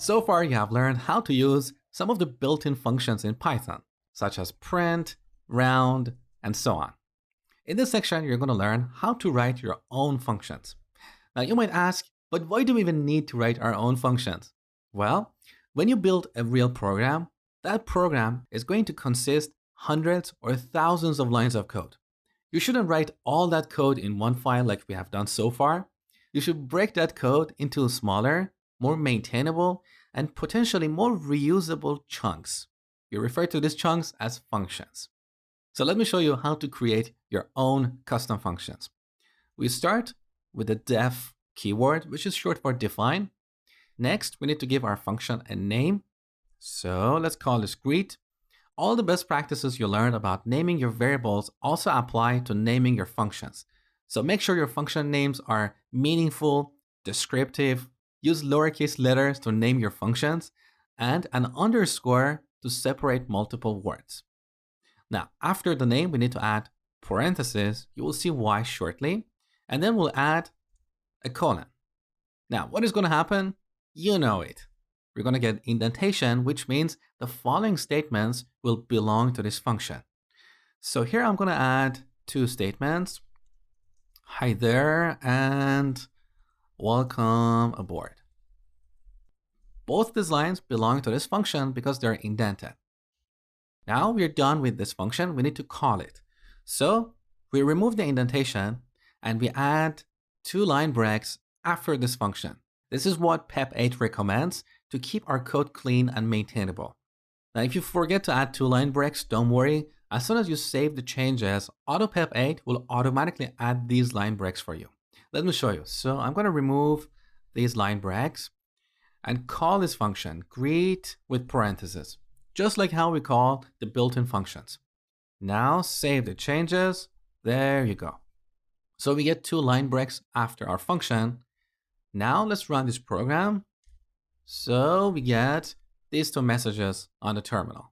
So far, you have learned how to use some of the built-in functions in Python, such as print, round, and so on. In this section, you're going to learn how to write your own functions. Now, you might ask, but why do we even need to write our own functions? Well, when you build a real program, that program is going to consist hundreds or thousands of lines of code. You shouldn't write all that code in one file like we have done so far. You should break that code into smaller, more maintainable, and potentially more reusable chunks. You refer to these chunks as functions. So let me show you how to create your own custom functions. We start with the def keyword, which is short for define. Next, we need to give our function a name. So let's call this greet. All the best practices you learned about naming your variables also apply to naming your functions. So make sure your function names are meaningful, descriptive, use lowercase letters to name your functions, and an underscore to separate multiple words. Now, after the name, we need to add parentheses. You will see why shortly. And then we'll add a colon. Now, what is going to happen? You know it. We're going to get indentation, which means the following statements will belong to this function. So here I'm going to add two statements. Hi there, and welcome aboard. Both these lines belong to this function because they're indented. Now we're done with this function. We need to call it. So we remove the indentation and we add two line breaks after this function. This is what PEP 8 recommends to keep our code clean and maintainable. Now, if you forget to add two line breaks, don't worry. As soon as you save the changes, AutoPEP 8 will automatically add these line breaks for you. Let me show you. So I'm going to remove these line breaks and call this function greet with parentheses, just like how we call the built-in functions. Now save the changes. There you go. So we get two line breaks after our function. Now let's run this program. So we get these two messages on the terminal.